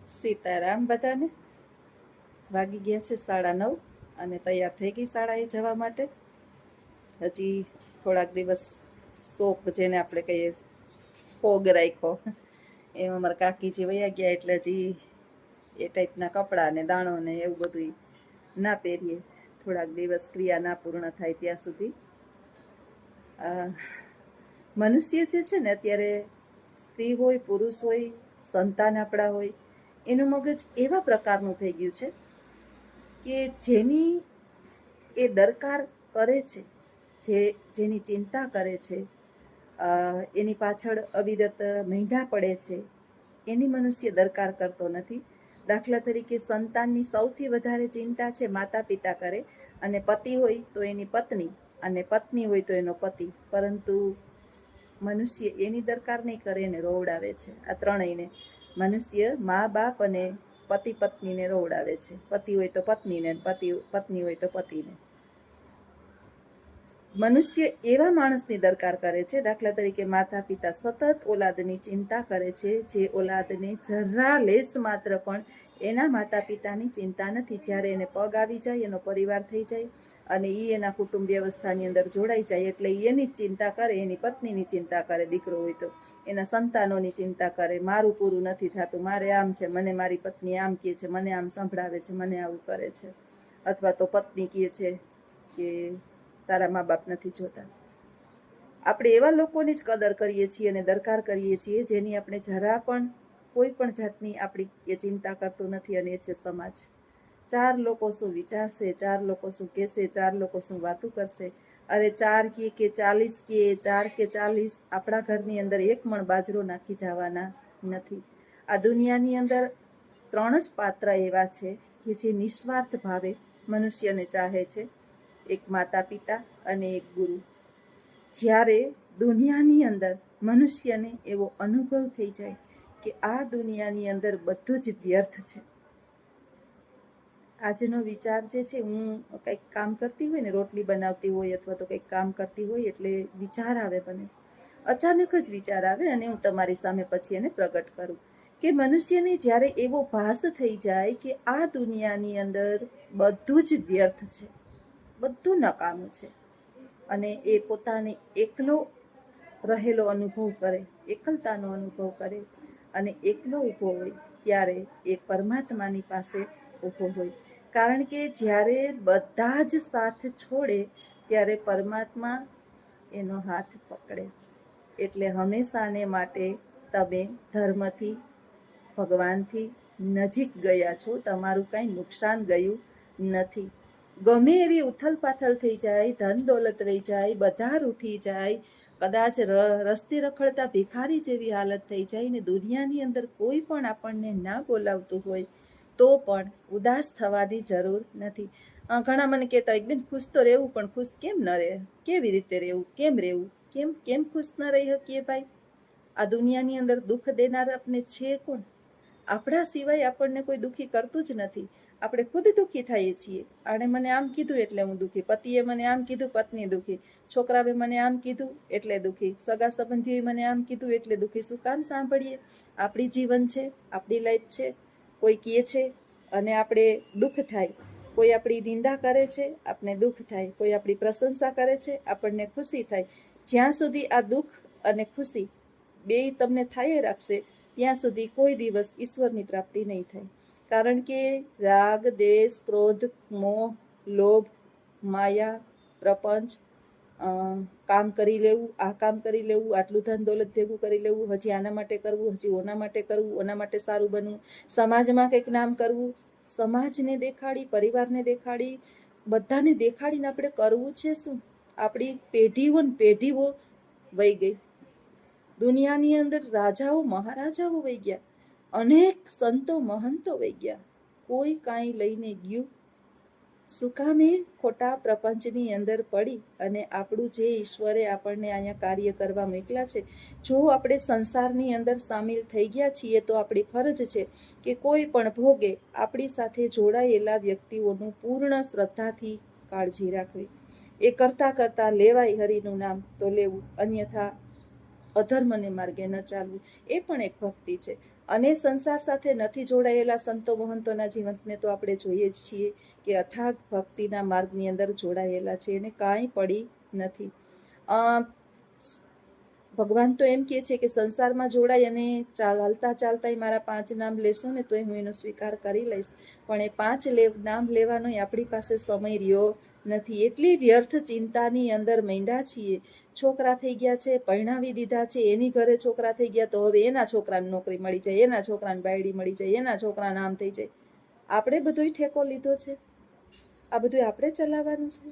સીતારામ બધાને. વાગી ગયા છે 9:30 અને તૈયાર થઈ ગઈ શાળાએ જવા માટે. હજી થોડાક દિવસ શોક જેને આપણે કહીએ ફોગ રાખ્યો એમ અમારા કાકીજી વયા ગયા એટલે હજી એ ટાઈપના કપડાં ને દાણો ને એવું બધું ના પહેરીએ. થોડાક દિવસ ક્રિયા ના પૂર્ણ થાય ત્યાં સુધી. મનુષ્ય જે છે ને અત્યારે સ્ત્રી હોય પુરુષ હોય સંતાન આપણા હોય એનું મગજ એવા પ્રકારનું થઈ ગયું છે કે જેની એ દરકાર કરે છે, જેની ચિંતા કરે છે, એની પાછળ અવિરત મહેંઢા પડે છે, એની મનુષ્ય દરકાર કરતો નથી. દાખલા તરીકે સંતાનની સૌથી વધારે ચિંતા છે માતા પિતા કરે, અને પતિ હોય તો એની પત્ની, અને પત્ની હોય તો એનો પતિ. પરંતુ મનુષ્ય એની દરકાર નહીં કરે, એને રોવડાવે છે. આ ત્રણેયને મનુષ્ય મા બાપ અને પતિ પત્નીને રોવડાવે છે. પતિ હોય તો પત્નીને, પત્ની હોય તો પતિને. મનુષ્ય એવા માણસની દરકાર કરે છે, દાખલા તરીકે માતા પિતા સતત ઓલાદની ચિંતા કરે છે, જે ઓલાદને જરા લેશ માત્ર પણ એના માતા પિતાની ચિંતા નથી. જ્યારે એને પગ આવી જાય, એનો પરિવાર થઈ જાય અને એ એના કુટુંબ વ્યવસ્થાની અંદર જોડાઈ જાય એટલે એની જ ચિંતા કરે, એની પત્નીની ચિંતા કરે, દીકરો હોય તો એના સંતાનોની ચિંતા કરે. મારું પૂરું નથી થતું, મારે આમ છે, મને મારી પત્ની આમ કહે છે, મને આમ સંભળાવે છે, મને આવું કરે છે. અથવા તો પત્ની કહે છે કે તારા મા બાપ નથી જોતા. આપણે એવા લોકોની જ કદર કરીએ છીએ અને દરકાર કરીએ છીએ જેની આપણે જરા પણ કોઈ પણ જાતની આપણી એ ચિંતા કરતું નથી, અને એ છે સમાજ. 4 લોકો શું વિચારશે, 4 લોકો શું કહેશે, 4 લોકો શું વાતું કરશે. અરે 4 કે 40 કે 4 કે 40 આપણા ઘરની અંદર 1 મણ બાજરો નાખી જવાના નથી. આ દુનિયાની અંદર 3 જ પાત્ર એવા છે કે જે નિસ્વાર્થ ભાવે મનુષ્યને ચાહે છે, એક માતા પિતા અને એક ગુરુ. જ્યારે દુનિયાની અંદર મનુષ્યને એવો અનુભવ થઈ જાય કે આ દુનિયાની અંદર બધું જ વ્યર્થ છે. આજનો વિચાર જે છે, હું કંઈક કામ કરતી હોય ને, રોટલી બનાવતી હોય અથવા તો કંઈક કામ કરતી હોય એટલે વિચાર આવે મને, અચાનક જ વિચાર આવે અને હું તમારી સામે પછી એને પ્રગટ કરું કે મનુષ્યને જ્યારે એવો ભાસ થઈ જાય કે આ દુનિયાની અંદર બધું જ વ્યર્થ છે, બધું નકામું છે, અને એ પોતાને એકલો રહેલો અનુભવ કરે, એકલતાનો અનુભવ કરે અને એકલો ઊભો હોય, ત્યારે એ પરમાત્માની પાસે ઊભો હોય. કારણ કે જ્યારે બધા જ સાથ છોડે ત્યારે પરમાત્મા એનો હાથ પકડે. એટલે હંમેશાને માટે તમે ધર્મથી, ભગવાનથી નજીક ગયા છો, તમારું કાંઈ નુકસાન ગયું નથી. ગમે એવી ઉથલ પાથલ થઈ જાય, ધન દોલત વહી જાય, બધા રૂઠી જાય, કદાચ રસ્તે રખડતા ભિખારી જેવી હાલત થઈ જાય ને દુનિયાની અંદર કોઈ પણ આપણને ના બોલાવતું હોય તો પણ ઉદાસ થવાની જરૂર નથી. ઘણા મને કહેતા હોય બેન ખુશ તો રહેવું, પણ ખુશ કેમ ન રહે, કેવી રીતે રહેવું, કેમ રહેવું, કેમ ખુશ ન રહી શકીએ ભાઈ? આ દુનિયાની અંદર દુઃખ દેનાર આપણે છે કોણ? આપણા સિવાય આપણને કોઈ દુઃખી કરતું જ નથી. આપણે ખુદ દુઃખી થઈએ છીએ. આણે મને આમ કીધું એટલે હું દુઃખી, પતિએ મને આમ કીધું, પત્ની દુઃખી, છોકરાએ મને આમ કીધું એટલે દુઃખી, સગા સંબંધીઓએ મને આમ કીધું એટલે દુઃખી. શું કામ સાંભળીએ? આપણી જીવન છે, આપણી લાઈફ છે. કોઈ કહે છે અને આપણે દુઃખ થાય, કોઈ આપણી નિંદા કરે છે, આપણે દુઃખ થાય, કોઈ આપણી પ્રશંસા કરે છે, આપણને ખુશી થાય. જ્યાં સુધી આ દુઃખ અને ખુશી બેય તમને થાય રાખશે ત્યાં સુધી કોઈ દિવસ ઈશ્વરની પ્રાપ્તિ નહીં થાય. કારણ કે રાગ, દેશ, ક્રોધ, મોહ, લોભ, માયા, પ્રપંચ, કામ કરી લેવું, આ કામ કરી લેવું, આટલું ધન દોલત ભેગું કરી લેવું, હજી આના માટે કરવું, હજી ઓના માટે કરવું, ઓના માટે સારું બનવું, સમાજમાં કંઈક નામ કરવું, સમાજને દેખાડી, પરિવારને દેખાડી, બધાને દેખાડીને આપણે કરવું છે શું? આપણી પેઢીઓ વહી ગઈ. દુનિયાની અંદર રાજાઓ મહારાજાઓ વહી ગયા, અનેક સંતો મહંતો વહી ગયા, કોઈ કાંઈ લઈને ગયું? શું કામે ખોટા પ્રપંચની અંદર પડી અને આપણું જે ઈશ્વરે આપણને અહીંયા કાર્ય કરવા મોકલ્યા છે, જો આપણે સંસારની અંદર સામેલ થઈ ગયા છીએ તો આપણી ફરજ છે કે કોઈ પણ ભોગે આપણી સાથે જોડાયેલા વ્યક્તિઓનું પૂર્ણ શ્રદ્ધાથી કાળજી રાખવી. એ કરતાં કરતાં લેવાય હરિનું નામ તો લેવું, અન્યથા અધર્મને માર્ગે ન ચાલવું, એ પણ એક ભક્તિ છે. અને સંસાર સાથે નથી જોડાયેલા સંતો મહંતોના જીવનને તો આપણે જોઈએ જ છીએ કે અથાગ ભક્તિના માર્ગની અંદર જોડાયેલા છે, એને કાંઈ પડી નથી. ભગવાન તો એમ કહે છે કે સંસારમાં જોડાય અને ચાલતા ચાલતા મારા 5 નામ લેશો ને તોય હું એનો સ્વીકાર કરી લઈશ, પણ એ 5 નામ લેવાનો આપણી પાસે સમય રહ્યો નથી. એટલી વ્યર્થ ચિંતાની અંદર માંડ્યા છીએ. છોકરા થઈ ગયા છે, પરણાવી દીધા છે, એની ઘરે છોકરા થઈ ગયા તો હવે એના છોકરાને નોકરી મળી જાય, એના છોકરાને બાયડી મળી જાય, એના છોકરાને આમ થઈ જાય. આપણે બધોય ઠેકો લીધો છે. આ બધું આપણે ચલાવવાનું છે,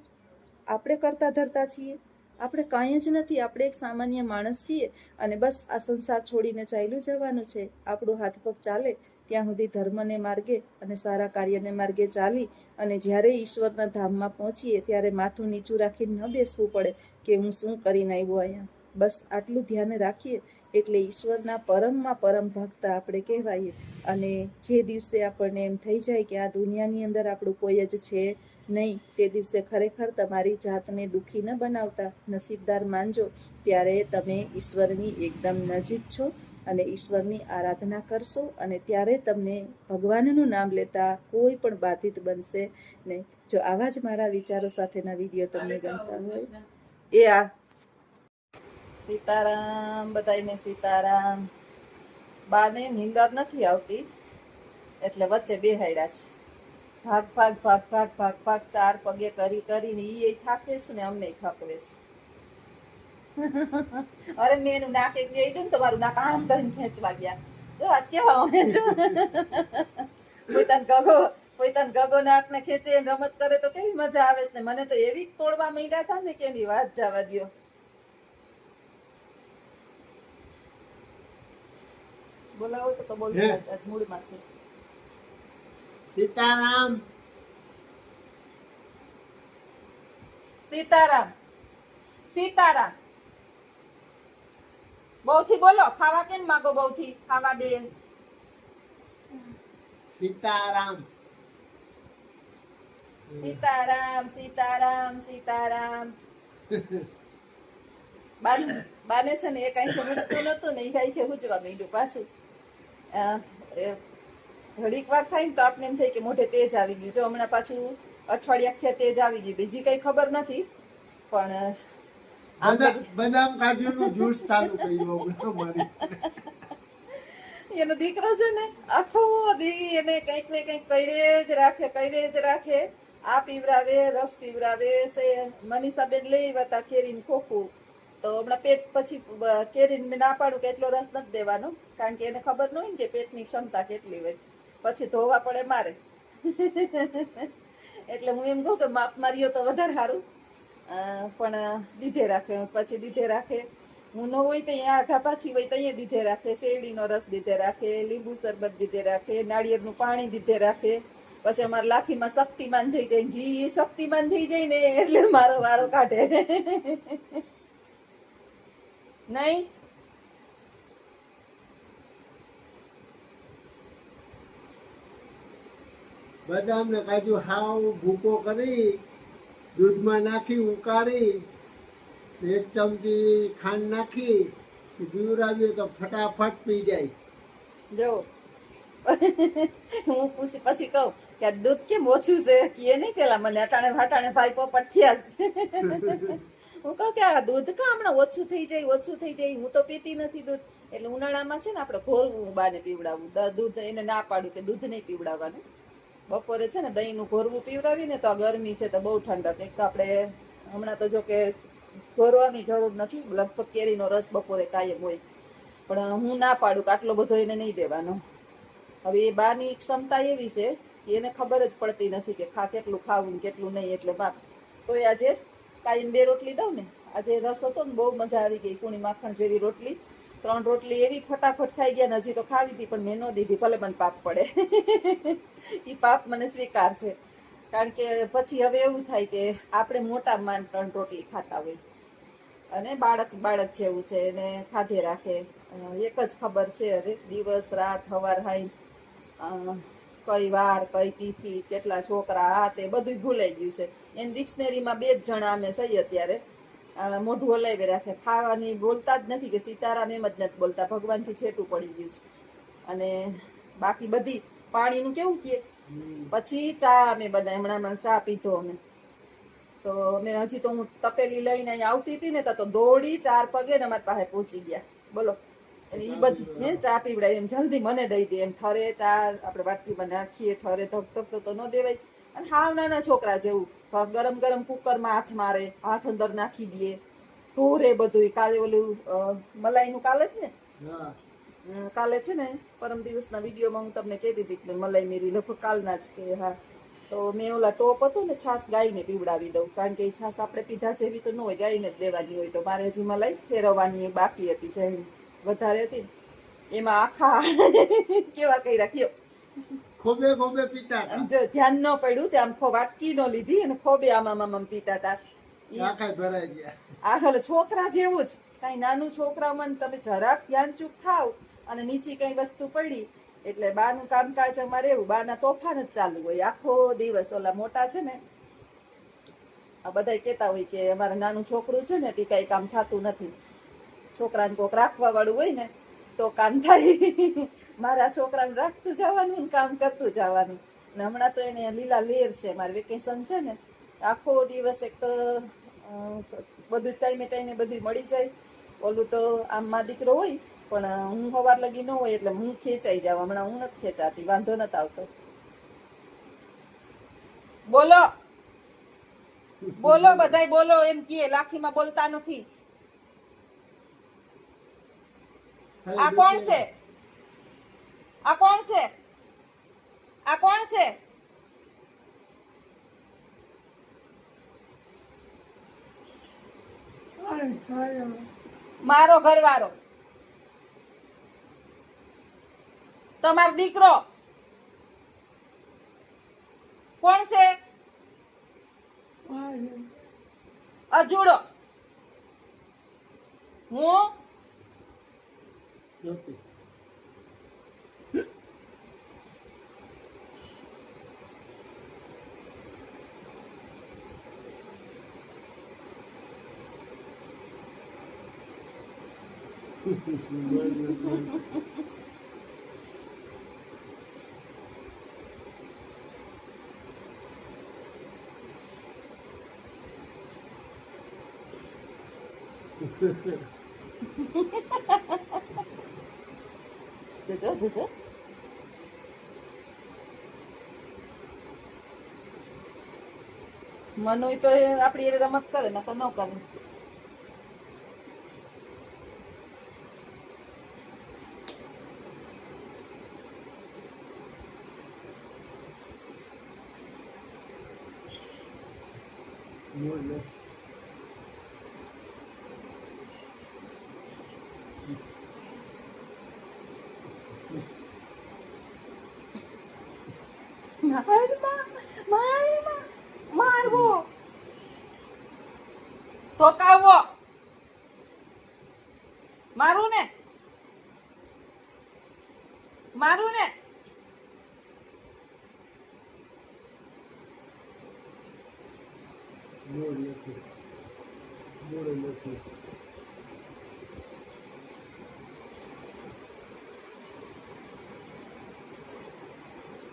આપણે કરતા ધરતા છીએ. આપણે કાંઈ જ નથી, આપણે એક સામાન્ય માણસ છીએ અને બસ આ સંસાર છોડીને ચાલ્યું જવાનું છે. આપણું હાથ પગ ચાલે ત્યાં સુધી ધર્મને માર્ગે અને સારા કાર્યને માર્ગે ચાલી અને જ્યારે ઈશ્વરના ધામમાં પહોંચીએ ત્યારે માથું નીચું રાખીને ન બેસવું પડે કે હું શું કરીને આવ્યો અહીંયા. બસ આટલું ધ્યાન રાખીએ એટલે ઈશ્વરના પરમમાં પરમ ભક્ત આપણે કહેવાઈએ. અને જે દિવસે આપણને એમ થઈ જાય કે આ દુનિયાની અંદર આપણું કોઈ જ છે નહીં, તે દિવસે ખરેખર તમારી જાતને દુઃખી ન બનાવતા નસીબદાર માનજો. ત્યારે તમે ઈશ્વરની એકદમ નજીક છો અને ઈશ્વરની આરાધના કરશો અને ત્યારે તમને ભગવાનનું નામ લેતા કોઈ પણ બાધિત બનશે નહીં. જો આવા જ મારા વિચારો સાથેના વિડીયો તમને ગમતા હોય એ સીતારામ, બધાને સીતારામ. બાને નીંદર નથી આવતી એટલે વચ્ચે બેહાડ્યા છે. ભાગ ભાગ ભાગ ભાગ ભાગ ભાગ 4 પગે કરી કરીને ઈ થાકે છે ને અમને થાકવે છે. અરે મેં એનું નાક એક ગઈ ને તમારું નાક આમ કરીને ખેંચવા ગયા. જો આજ કેવા અમે છો પોતાન ગગો નાક ને ખેંચે રમત કરે તો કેવી મજા આવે છે ને. મને તો એવી તોડવા માંડ્યા હતા ને કે એની વાત જવા દ્યો. બોલાવો તો બોલશે આજ મૂળમાં છે. સીતારામ, સીતારામ, સીતારામ. બહુથી બોલો. ખાવા કેમ માંગો? બહુથી ખાવા દે. સીતારામ, સીતારામ, સીતારામ, સીતારામ. બાને છે ને એ કઈ સમજતું નતું ને એ કઈ કે પૂછવા માંડ્યું પાછું. ઘડીક વાર થાય ને તો આપને એમ થાય કે મોઢે તેજ આવી ગયું. જો હમણાં પાછું અઠવાડિયા તેજ આવી ગયું. બીજી કઈ ખબર નથી પણ બદામ કાજુનું જ્યુસ ચાલુ કર્યું મારી. એનો દીકરો છે ને આખો દી એને કઈક ને કઈક કરે જ રાખે. આ પીવરાવે, રસ પીવરાવે છે. મનીષાબેન લઈ આવ્યા કેરીને ખોખું તો હમણાં પેટ પછી કેરીને ના પાડું કે એટલો રસ નથી દેવાનો, કારણ કે એને ખબર ન હોય ને કે પેટની ક્ષમતા કેટલી હોય. પછી ધોવા પડે મારે. એટલે હું એમ કહું કે માપ માર્યો તો વધારે સારું, પણ દીધે રાખે. પછી દીધે રાખે. હું ન હોય તો અહીંયા આઘા પાછી હોય તો અહીંયા દીધે રાખે. શેરડીનો રસ દીધે રાખે, લીંબુ શરબત દીધે રાખે, નાળિયેરનું પાણી દીધે રાખે. પછી અમારા લાખીમાં શક્તિમાન થઈ જાય. જી શક્તિમાન થઈ જાય ને એટલે મારો વારો કાઢે નહીં. બદામ ને કાજુ હાવ ભૂકો કરી દૂધમાં નાખી ઉકાળી 1 ચમચી ખાંડ નાખી પીવડાવીએ તો ફટાફટ પી જાય. જો હું પછી કહું કે આ દૂધ કેમ ઓછું છે કે નહીં. પેલા મને અટાણે ભાઈ પોપટ થયા છે. હું કહું કે આ દૂધ કા હમણાં ઓછું થઈ જાય. હું તો પીતી નથી દૂધ. એટલે ઉનાળામાં છે ને આપણે ઘોરવું બાને પીવડાવવું. દૂધ એને ના પાડું કે દૂધ નહીં પીવડાવવાનું. બપોરે છે ને દહીંનું ઘોરવું પીવડાવી ને તો આ ગરમી છે તો બહુ ઠંડક. એક તો આપણે હમણાં તો જો કે ઘોરવાની જરૂર નથી, લગભગ કેરીનો રસ બપોરે કાયમ હોય. પણ હું ના પાડું કે આટલો બધો એને નહીં દેવાનો. હવે એ બાની ક્ષમતા એવી છે કે એને ખબર જ પડતી નથી કે કેટલું ખાવું કેટલું નહીં. એટલે બાપ તોય આજે કાયમ 2 રોટલી દઉં ને. આજે રસ હતો ને બહુ મજા આવી ગઈ. કુણી માખણ જેવી રોટલી, 3 રોટલી એવી ફટાફટ ખાઈ ગયા ને. હજી તો ખાવી હતી પણ મેં ન દીધી, ભલે મને પાપ પડે. એ પાપ મને સ્વીકાર છે, કારણ કે પછી હવે એવું થાય કે આપણે મોટા માન 3 રોટલી ખાતા હોય અને બાળક જેવું છે એને ખાધે રાખે. એક જ ખબર છે હવે દિવસ રાત સવાર સાંજ કઈ વાર કઈ તિથિ કેટલા છોકરા આ તે બધું ભૂલાઈ ગયું છે. એની ડિક્શનરીમાં 2 જ જણા અમે છીએ અત્યારે. મોઢું હલાવી રાખે, ખાવાની બોલતા જ નથી, કે સીતારામ એમ જ નથી બોલતા, ભગવાનથી છેટું પડી ગયું છે. અને બાકી બધી પાણીનું કેવું કે પછી ચા અમે બનાવી, હમણાં ચા પીધો અમે, તો અમે હજી તો હું તપેલી લઈને અહીં આવતી હતી ને તો દોડી 4 પગે ને અમારી પાસે પહોંચી ગયા. બોલો, અને એ બધી હે ચા પીવડાવી, એમ જલ્દી મને દઈ દે, એમ ઠરે ચા આપણે વાટકીમાં નાખીએ, ઠરે ધક તો ન દેવાય. અને હાવ નાના છોકરા જેવું, ગરમ ગરમ કુકરમાં હાથ મારે, હાથ અંદર નાખી દે, ઢોરે બધું. કાલે ઓલું મલાઈનું કાલે જ ને, કાલે છે ને પરમ દિવસના વિડીયોમાં હું તમને કહેતી હતી કે મલાઈ મેરી લગભગ કાલના જ, કે હા, તો મેં ઓલા ટોપ હતું ને છાશ ગાયને પીવડાવી દઉં, કારણ કે એ છાશ આપણે પીધા જેવી તો ન હોય, ગાયને જ દેવાની હોય. તો મારે હજી મલાઈ ફેરવવાની બાકી હતી, જે વધારે હતી એમાં આખા કેવા કઈ રાખ્યો, ખોબે ખોબે પીતા હતા. જો ધ્યાન ન પડ્યું તે આમ વાટકી નો લીધી અને ખોબે આમ પીતા હતા. આખા ભરાઈ ગયા. આ હવે છોકરા જેવું જ, કઈ નાનું છોકરામાં તમે જરાક ધ્યાન ચૂક થાવ અને નીચી કઈ વસ્તુ પડી એટલે બાનું કામકાજ અમારે એવું, બાના તોફાન જ ચાલુ હોય આખો દિવસ. ઓલા મોટા છે ને આ બધા કેતા હોય કે અમારે નાનું છોકરું છે ને તે કઈ કામ થતું નથી, છોકરાને કોક રાખવા વાળું હોય ને તો કામ થાય. મારા છોકરાને રાખતું જવાનું ને કામ કરતું જવાનું. ને હમણાં તો એને લીલા લેર છે, મારે વેકેશન છે ને આખો દિવસ એક તો બધું ટાઈમે બધું મળી જાય. ઓલું તો આમ માં દીકરો હોય પણ હું સવાર લગી ન હોય એટલે હું ખેંચાઈ જાવ. હમણાં હું નથી ખેંચાતી, વાંધો નથી આવતો. બોલો બોલો બધાય બોલો, એમ કે લાખીમાં બોલતા નથી. આ કોણ છે? આ કોણ છે? આ કોણ છે? મારો ઘરવાળો, તમારો દીકરો. કોણ છે? અજુડો. હું જજો મનોય તો આપડી એ રમત કરે ને તો ન કરે. મારવો, ધોકાવવો, મારું ને મારું ને.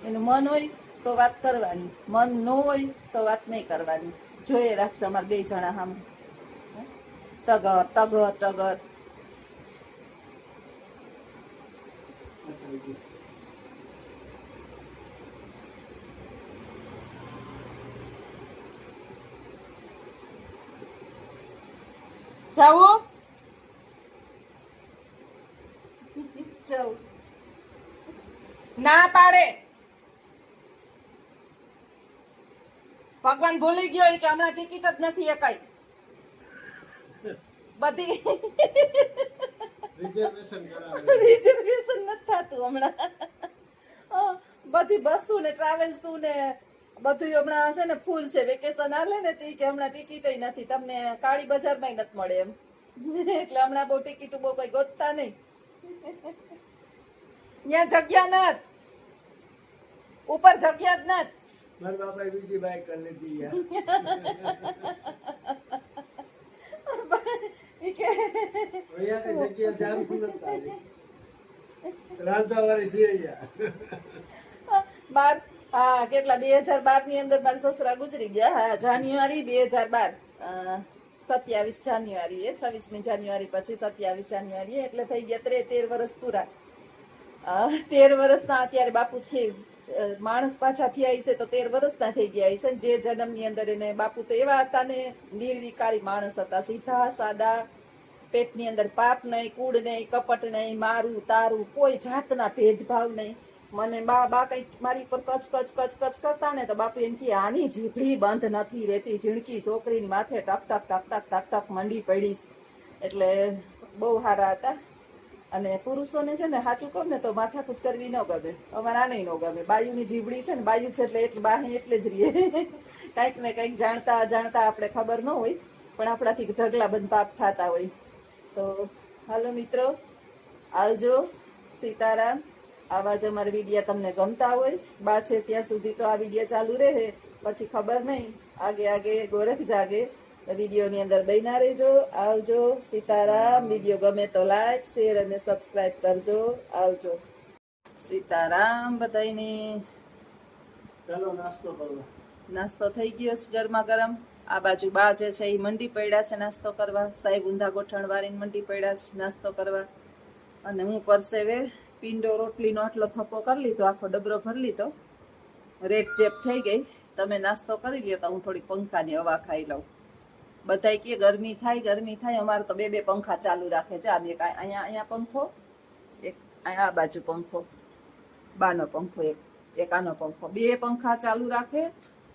એનું મન હોય તો વાત કરવાની, મન ન હોય તો વાત નહીં કરવાની. જોઈએ રાખશે અમારે 2 જણા સામે ટગર ટગર ટગર. જાવું જાવું ના પાડે. ભગવાન ભૂલી ગયો કે હમણાં ટિકિટ જ નથી એકાઈ બધી. રિઝર્વેશન નથી થતું હમણાં. બધી બસો ને ટ્રાવેલ્સ ને બધું હમણાં છે ને ફૂલ છે. વેકેશન આલે ને તે કે હમણાં ટિકિટ નથી, તમને કાળી બજારમાં નથી મળે એમ. એટલે હમણાં બહુ ટિકિટ બહુ કઈ ગોતતા નહીં. ત્યાં જગ્યા નથી, ઉપર જગ્યા જ નથી. મારા બાપાએ બીજી બાઈક કરી લીધી. ઈ કે અહીંયા કઈ જગ્યા જામી નથી આવી. રાંધાવાળી છે અહીંયા. બાર હા કેટલા 2012 ની અંદર મારા સસરા ગુજરી ગયા. હા જાન્યુઆરી 2012 27 જાન્યુઆરી 26મી જાન્યુઆરી પછી 27 જાન્યુઆરી એટલે થઈ ગયા 13 વર્ષ પૂરા. 13 વર્ષના અત્યારે બાપુ થી માણસ પાછા થયા હશે તો 13 વર્ષના થઈ ગયા હશે. જે જન્મની અંદર એને બાપુ તો એવા હતા ને નિર્વિકારી માણસ હતા, સીધા સાદા, પેટની અંદર પાપ નહીં, કૂડ નહીં, કપટ નહીં, મારું તારું કોઈ જાતના ભેદભાવ નહીં. મને બા કઈક મારી ઉપર કચ કચ કચ કચ કરતા ને તો બાપુ એમ કે આની જીભડી બંધ નથી રહેતી, ઝીણકી છોકરીની માથે ટક ટક ટક ટક ટક ટક મંડી પડીશ. એટલે બહુ સારા હતા. અને પુરુષોને છે ને સાચું કહું ને તો માથાકૂટ કરવી ન ગમે. અમારે આને ન ગમે. બાયુની જીભડી છે ને, બાયુ છે એટલે બાહે એટલે જ રહીએ. કંઈક ને કંઈક જાણતા અજાણતા આપણે ખબર ન હોય પણ આપણાથી ઢગલા બંધ પાપ થતા હોય. તો હાલો મિત્રો, આવજો. સીતારામ. આવા જ અમારા વિડીયા તમને ગમતા હોય બા છે ત્યાં સુધી તો આ વિડીયા ચાલુ રહે, પછી ખબર નહીં આગે આગે ગોરખ જાગે. વિડીયોની અંદર બન્યા રહેજો. આવજો. સીતારામ. વિડીયો ગમે તો લાઈક, શેર અને સબસ્ક્રાઈબ કરજો. આવજો. સીતારામ બધાયને. ચાલો નાસ્તો કરવા. નાસ્તો થઈ ગયો છે ગરમા ગરમ. આ બાજુ બા જે છે એ મંડી પડ્યા છે નાસ્તો કરવા. સાહેબ ઊંધા ગોઠણ વાળીને મંડી પડ્યા છે નાસ્તો કરવા. અને હું પરસેવે પીંડો રોટલીનો આટલો થપ્પો કરી લીધો, આખો ડબરો ભરી લીધો. રેપ જેપ થઈ ગઈ. તમે નાસ્તો કરી લ્યો તો હું થોડી પંખાની હવા ખાઈ લઉં. બધાય કે ગરમી થાય ગરમી થાય. અમારે તો બે પંખા ચાલુ રાખે છે. આમ એક અહીંયા પંખો, એક અહીંયા આ બાજુ પંખો, બાનો પંખો, એક આનો પંખો, બે પંખા ચાલુ રાખે.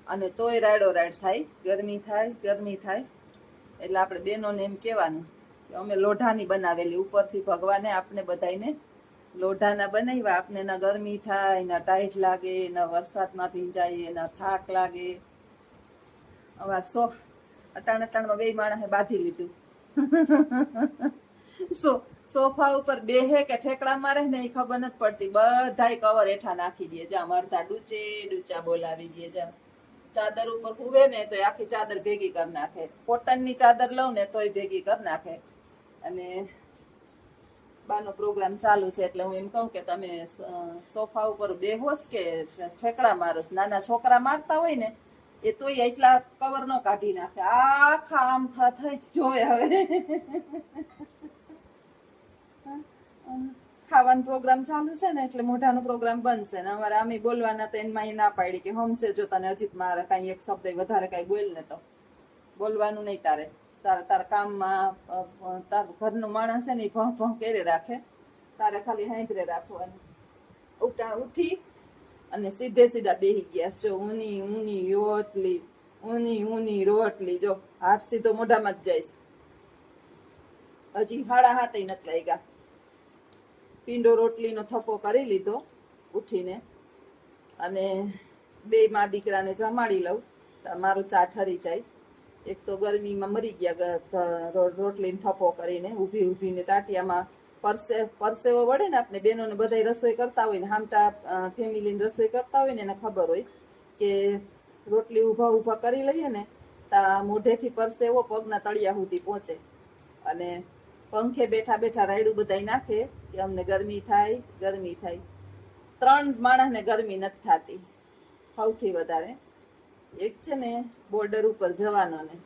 અને તોય રાડો રાડ થાય, ગરમી થાય ગરમી થાય. એટલે આપણે બેનોને એમ કહેવાનું કે અમે લોઢાની બનાવેલી, ઉપરથી ભગવાને આપણે બધાને લોઢાના બનાવ્યા. આપને ના ગરમી થાય, ના ટાઈટ લાગે, ના વરસાદમાં ભીંજાય, ના થાક લાગે. અમાર અટાણમાં બે માણસે બાંધી લીધું. સોફા ઉપર બેહે કે ઠેકડા મારે ને એ ખબર નથી પડતી. બધાય કવર હેઠા નાખી દે. જ્યાં મરતા ડૂચા બોલાવી દે. જ્યાં ચાદર ઉપર હુવે ને તો આખી ચાદર ભેગી કરી નાખે. કોટનની ચાદર લઉં ને તોય ભેગી કરી નાખે. અને બાનો પ્રોગ્રામ ચાલુ છે એટલે હું એમ કહું કે તમે સોફા ઉપર બેહોશ કે ઠેકડા મારોસ. નાના છોકરા મારતા હોય ને એ તોય એટલા કવર ન કાઢી નાખે. આખા આમ થઈ જોવે. હવે ખાવાનો પ્રોગ્રામ ચાલુ છે ને એટલે મોઢાનો પ્રોગ્રામ બનશે ને. અમારે આમે બોલવાના તો એમાં ના પાડી કે હમશે જો તને હજી મારે કઈ એક શબ્દ વધારે કઈ બોલ ને તો બોલવાનું નહીં તારે. તારા કામમાં તાર ઘરનું માણસ છે ને એ ભં ભં કરે રાખે. તારે ખાલી હાંભરે રાખવાનું. ઉઠી અને સીધા બેહી ગયા. જો ઊની રોટલી જો હાથ સીધો મોઢામાં જ જઈશ. હજી 7:30 નથી લાગ્યા. પીંડો રોટલીનો થપ્પો કરી લીધો ઉઠીને. અને બે માં દીકરાને જમાડી લઉં તો મારું ચા ઠરી જાય. એક તો ગરમીમાં મરી ગયા રોટલીને થપ્પો કરીને. ઊભીને ટાટિયામાં પરસેવો વળે ને. આપણે બેનોને બધા રસોઈ કરતા હોય ને, હામટા ફેમિલીની રસોઈ કરતા હોય ને એને ખબર હોય કે રોટલી ઊભા કરી લઈએ ને તા મોઢેથી પરસેવો પગના તળિયા સુધી પહોંચે. અને પંખે બેઠા રાયડું બધાય નાખે કે અમને ગરમી થાય ગરમી થાય. 3 માણસને ગરમી નથી થતી સૌથી વધારે. એક છે ને બોર્ડર ઉપર જવાનોને,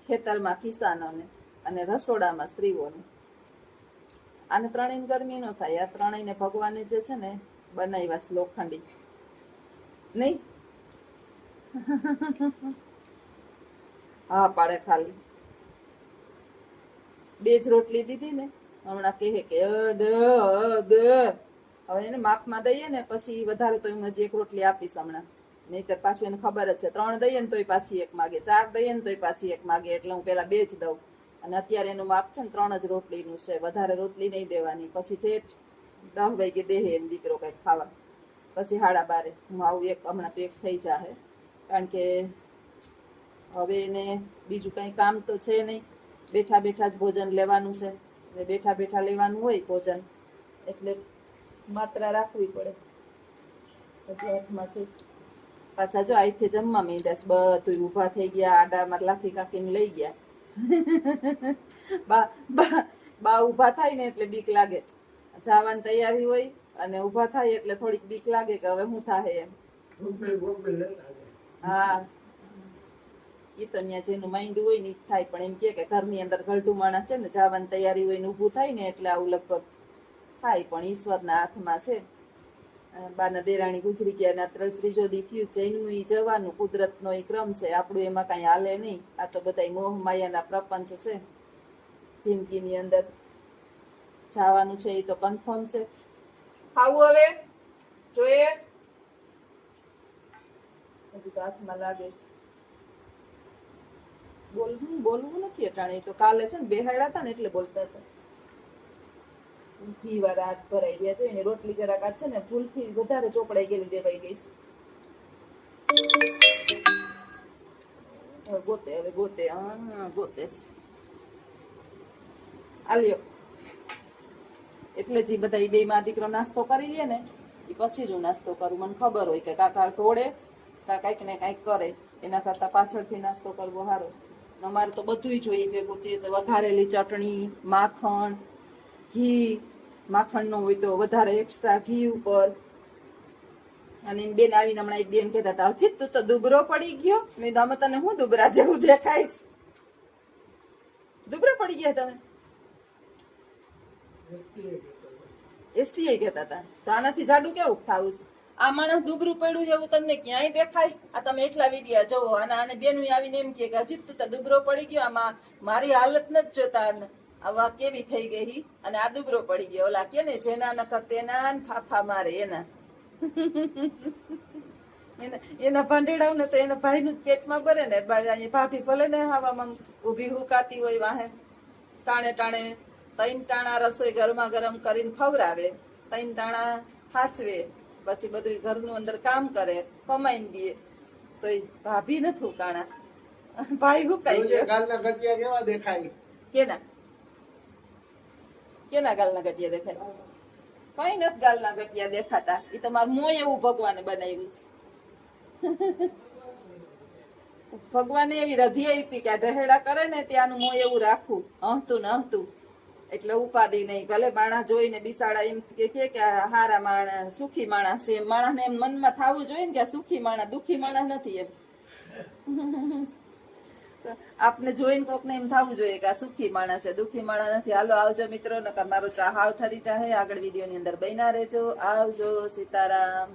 ખેતરમાં કિસાનોને, અને રસોડામાં સ્ત્રીઓને. આને ત્રણેયને ગરમી ન થાય. આ ત્રણેયને ભગવાને જે છે ને બનાવ્યા લોખંડી નહીં. હા પાડે ખાલી 2 જ રોટલી દીધી ને હમણાં કહે કે હવે એને માપમાં દઈએ ને પછી વધારે તો એમ હજી 1 રોટલી આપીશ હમણાં. નહીતર પાછું એને ખબર જ છે 3 દઈએ ને તોય પાછી 1 માગે, 4 દઈએ ને તોય પાછી 1 માગે. એટલે હું પેલા 2 જ દઉં. અને અત્યારે એનું માપ છે ને 3 જ રોટલીનું છે. વધારે રોટલી નહીં દેવાની. પછી ઠેઠ 10 વાગે દેહે એમ દીકરો કંઈક ખાવા. પછી 12:30 હું આવું. હમણાં તો 1 થઈ જાહે. કારણ કે હવે એને બીજું કંઈ કામ તો છે નહીં. બેઠા જ ભોજન લેવાનું છે. બેઠા લેવાનું હોય ભોજન એટલે માત્રા રાખવી પડે. પછી હાથમાં છે પાછા જો અહીંથી જમવા માંડ્યા. બધું ઊભા થઈ ગયા. આડામાં લાખી કાકીને લઈ ગયા. બા બા બા ઊભા થાય ને એટલે બીક લાગે. જવાની તૈયારી હોય અને ઊભા થાય એટલે થોડીક બીક લાગે કે હવે શું થાય એમ. હા ઈ તો ત્યાં જેનું માઇન્ડ હોય ને ઈ જ થાય, પણ એમ કે ઘરની અંદર ગલઢું માણસ છે ને જવાની તૈયારી હોય ને ઊભું થાય ને એટલે આવું લગભગ થાય, પણ ઈશ્વરના હાથમાં છે. બાના દેરાણી ગુજરી ગયા ના ત્રીજો દી થયું. જૈનનું ઈ જવાનું કુદરતનો ઈ ક્રમ છે, આપણું એમાં કઈ હાલે નહીં. આ તો બધા મોહ માયાના પ્રપંચ છે. જિંદગીની અંદર જવાનું છે એ તો કન્ફર્મ છે. ખાવું હવે જોઈએ હજી તો હાથમાં લાગે છે. બોલવું નથી અટાણે, તો કાલે છે ને બેહાડ્યા હતા ને એટલે બોલતા હતા. ઘી વાળા હાથ ભરાઈ ગયા છે. એની રોટલી જરાક આ છે ને ભૂલથી વધારે ચોપડાઈ ગયેલી દેવાઈ ગઈ છે. હવે ગોતે હા ગોતેશ આલ્યો. એટલે જ બધા બે માં દીકરો નાસ્તો કરી લે ને એ પછી જ હું નાસ્તો કરું. મને ખબર હોય કે કાકા ટોળે કઈક ને કઈક કરે, એના કરતા પાછળથી નાસ્તો કરવો સારો. અમારે તો બધું જોઈએ ભેગું. તે તો વઘારેલી ચટણી, માખણ, ઘી, માખણ નો હોય તો વધારે એક્સ્ટ્રા ઘી ઉપર. અને બેન આવીને હમણાં એક બેન કહેતા હતા, અજીત તું તો દુબરો પડી ગયો. મેં આમાં તને હું દુબરા જેવું દેખાઈશ? દુબરા પડી ગયા તમે? એસટી કહેતા હતા. તો આનાથી જાડું કેવું થાવું? આ માણસ દુબરું પડ્યું એવું તમને ક્યાંય દેખાય? આ તમે એટલા વિડિયા જોવો અને આને બેનું આવીને એમ કે અજીત તું તો દુબરો પડી ગયો. આમાં મારી હાલત નથી જોતા, આવા કેવી થઈ ગઈ અને આ દુબરો પડી ગયો. ઓલા કે ને જેના નકર તેના ફાફા મારે એના એના ભાંડેડાવ ને તો એના ભાઈ નું પેટમાં ભરે ને. ભાભી ભલે ને હવામાં ઉભી હુકાતી હોય વાહે ટાણે ટાણે 3 ટાણા રસોઈ ગરમા ગરમ કરીને ખવડાવે, 3 ટાણા સાચવે, પછી બધું ઘરનું અંદર કામ કરે, કમાઈને દે, તો એ ભાભી નથી હુકાણા, ભાઈ હુકાઈ ગયો. ગાલના ગટિયા કેવા દેખાય? કેના કેના ગાલના ગટિયા દેખાય? કઈ નથી ગાલના ગટિયા દેખાતા. એ તમારું મોં એવું ભગવાને બનાવ્યું. ભગવાને એવી રધી આપી કે આ ઢહેડા કરે ને ત્યાંનું મોં એવું રાખવું, હંતું ને હંતું, એટલે ઉપાધિ નહીં. ભલે માણસ જોઈને બિસાડા એમ કે હારા માણસ, સુખી માણસ છે. એમ માણસને એમ મનમાં થવું જોઈએ ને કે આ સુખી માણસ, દુખી માણસ નથી એમ. આપને જોઈને કોકને એમ થવું જોઈએ કે આ સુખી માણસ છે, દુખી માણસ નથી. હાલો આવજો મિત્રો, નકર મારો ચાહાવ ઠરી જાહે. આગળ વિડીયોની અંદર બન્યા રહેજો. આવજો. સીતારામ.